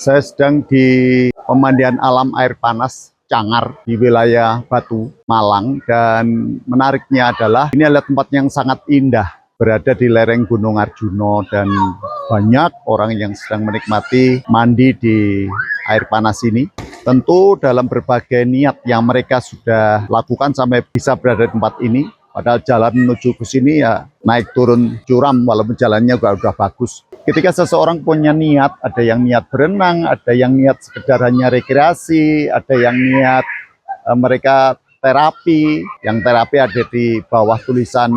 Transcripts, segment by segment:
Saya sedang di pemandian alam air panas Cangar di wilayah Batu, Malang, dan menariknya adalah ini adalah tempat yang sangat indah, berada di lereng Gunung Arjuna, dan banyak orang yang sedang menikmati mandi di air panas ini. Tentu dalam berbagai niat yang mereka sudah lakukan sampai bisa berada di tempat ini. Padahal jalan menuju ke sini ya naik turun curam, walaupun jalannya udah bagus. Ketika seseorang punya niat, ada yang niat berenang, ada yang niat sekedar hanya rekreasi, ada yang niat mereka terapi. Yang terapi ada di bawah tulisan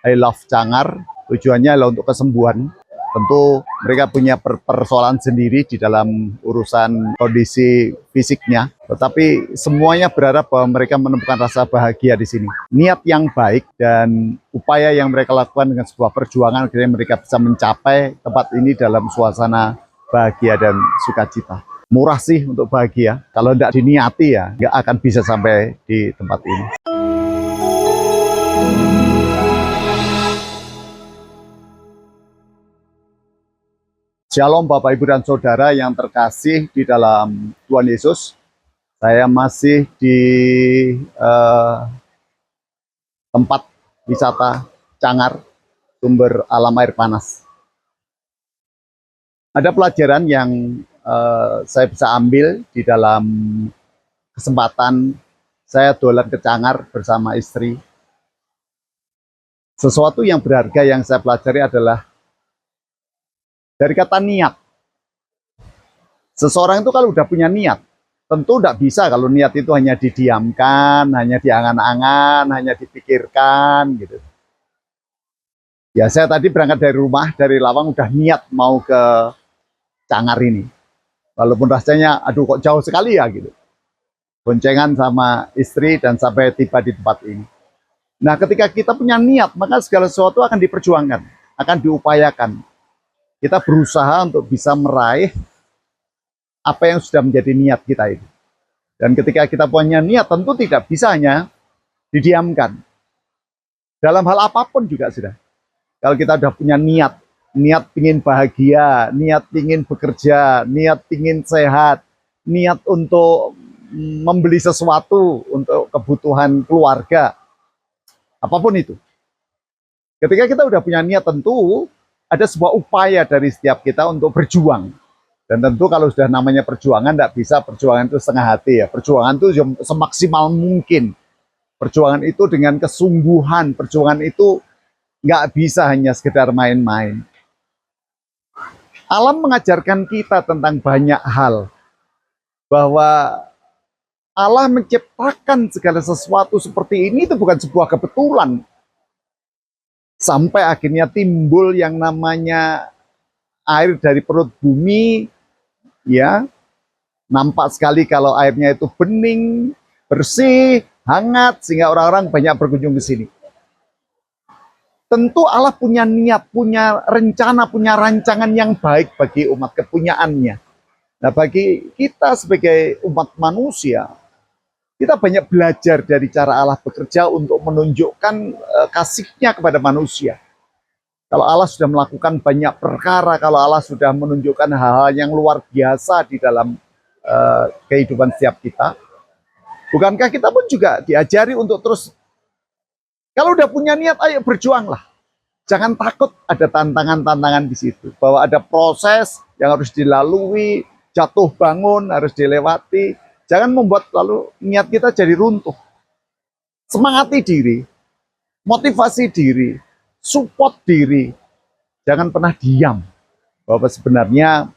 I Love Cangar, tujuannya adalah untuk kesembuhan. Tentu mereka punya persoalan sendiri di dalam urusan kondisi fisiknya, tetapi semuanya berharap bahwa mereka menemukan rasa bahagia di sini. Niat yang baik dan upaya yang mereka lakukan dengan sebuah perjuangan, akhirnya mereka bisa mencapai tempat ini dalam suasana bahagia dan sukacita. Murah sih untuk bahagia, kalau tidak diniati ya nggak akan bisa sampai di tempat ini. Shalom Bapak Ibu dan Saudara yang terkasih di dalam Tuhan Yesus. Saya masih di tempat wisata Cangar, sumber alam air panas. Ada pelajaran yang saya bisa ambil di dalam kesempatan saya dolan ke Cangar bersama istri. Sesuatu yang berharga yang saya pelajari adalah dari kata niat. Seseorang itu kalau udah punya niat, tentu tidak bisa kalau niat itu hanya didiamkan, hanya diangan-angan, hanya dipikirkan gitu. Ya saya tadi berangkat dari rumah, dari Lawang udah niat mau ke Cangar ini. Walaupun rasanya aduh kok jauh sekali ya gitu. Boncengan sama istri dan sampai tiba di tempat ini. Nah ketika kita punya niat, maka segala sesuatu akan diperjuangkan, akan diupayakan. Kita berusaha untuk bisa meraih apa yang sudah menjadi niat kita ini. Dan ketika kita punya niat, tentu tidak bisa hanya didiamkan. Dalam hal apapun juga sudah. Kalau kita sudah punya niat, niat ingin bahagia, niat ingin bekerja, niat ingin sehat, niat untuk membeli sesuatu untuk kebutuhan keluarga, apapun itu. Ketika kita sudah punya niat, tentu ada sebuah upaya dari setiap kita untuk berjuang. Dan tentu kalau sudah namanya perjuangan, tidak bisa perjuangan itu setengah hati ya. Perjuangan itu semaksimal mungkin. Perjuangan itu dengan kesungguhan. Perjuangan itu nggak bisa hanya sekedar main-main. Alam mengajarkan kita tentang banyak hal. Bahwa Allah menciptakan segala sesuatu seperti ini itu bukan sebuah kebetulan. Sampai akhirnya timbul yang namanya air dari perut bumi, ya nampak sekali kalau airnya itu bening, bersih, hangat, sehingga orang-orang banyak berkunjung ke sini. Tentu Allah punya niat, punya rencana, punya rancangan yang baik bagi umat kepunyaannya. Nah bagi kita sebagai umat manusia, kita banyak belajar dari cara Allah bekerja untuk menunjukkan kasih-Nya kepada manusia. Kalau Allah sudah melakukan banyak perkara, kalau Allah sudah menunjukkan hal-hal yang luar biasa di dalam kehidupan setiap kita, bukankah kita pun juga diajari untuk terus, kalau udah punya niat, ayo berjuanglah. Jangan takut ada tantangan-tantangan di situ, bahwa ada proses yang harus dilalui, jatuh bangun harus dilewati. Jangan membuat lalu niat kita jadi runtuh. Semangati diri, motivasi diri, support diri. Jangan pernah diam. Bahwa sebenarnya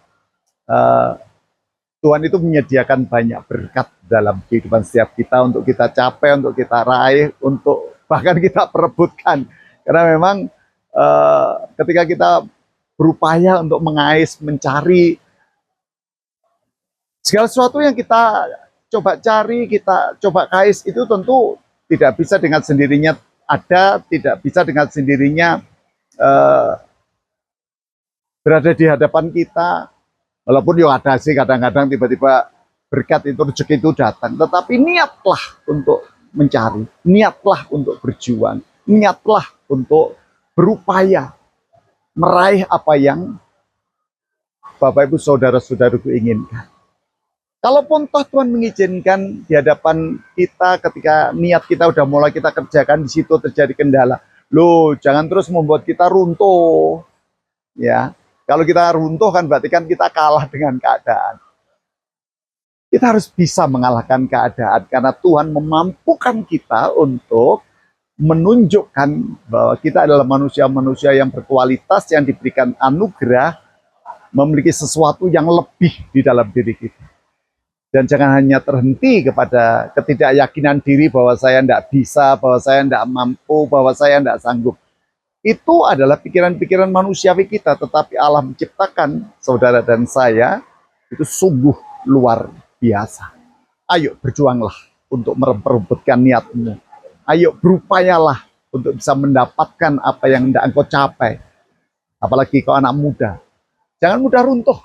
Tuhan itu menyediakan banyak berkat dalam kehidupan setiap kita untuk kita capai, untuk kita raih, untuk bahkan kita perebutkan. Karena memang ketika kita berupaya untuk mengais, mencari segala sesuatu yang kita coba cari, kita coba kais, itu tentu tidak bisa dengan sendirinya ada, tidak bisa dengan sendirinya berada di hadapan kita. Walaupun yang ada sih kadang-kadang tiba-tiba berkat itu, rezeki itu datang. Tetapi niatlah untuk mencari, niatlah untuk berjuang, niatlah untuk berupaya meraih apa yang Bapak Ibu saudara-saudaraku inginkan. Kalaupun toh Tuhan mengizinkan di hadapan kita ketika niat kita udah mulai kita kerjakan, di situ terjadi kendala. Loh, jangan terus membuat kita runtuh. Ya, kalau kita runtuh kan berarti kan kita kalah dengan keadaan. Kita harus bisa mengalahkan keadaan karena Tuhan memampukan kita untuk menunjukkan bahwa kita adalah manusia-manusia yang berkualitas, yang diberikan anugerah, memiliki sesuatu yang lebih di dalam diri kita. Dan jangan hanya terhenti kepada ketidakyakinan diri bahwa saya tidak bisa, bahwa saya tidak mampu, bahwa saya tidak sanggup. Itu adalah pikiran-pikiran manusiawi kita, tetapi Allah menciptakan saudara dan saya itu sungguh luar biasa. Ayo berjuanglah untuk merebutkan niatmu. Ayo berupayalah untuk bisa mendapatkan apa yang tidak engkau capai. Apalagi kau anak muda. Jangan mudah runtuh.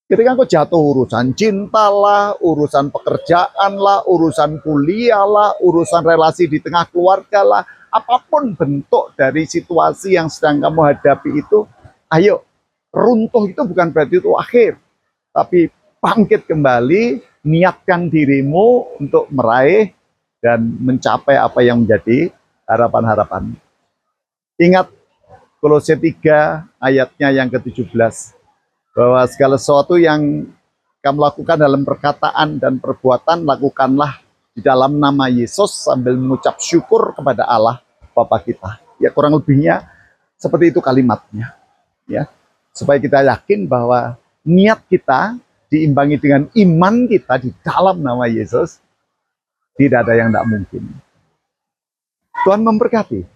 Ketika engkau jatuh urusan cinta lah, urusan pekerjaan lah, urusan kuliah lah, urusan relasi di tengah keluarga lah, apapun bentuk dari situasi yang sedang kamu hadapi itu, ayo, runtuh itu bukan berarti itu akhir. Tapi bangkit kembali, niatkan dirimu untuk meraih dan mencapai apa yang menjadi harapan-harapan. Ingat Kolose 3 ayatnya yang ke-17. Bahwa segala sesuatu yang kamu lakukan dalam perkataan dan perbuatan, lakukanlah di dalam nama Yesus sambil mengucap syukur kepada Allah Bapa kita. Ya kurang lebihnya seperti itu kalimatnya. Ya, supaya kita yakin bahwa niat kita diimbangi dengan iman kita di dalam nama Yesus, tidak ada yang tidak mungkin. Tuhan memberkati.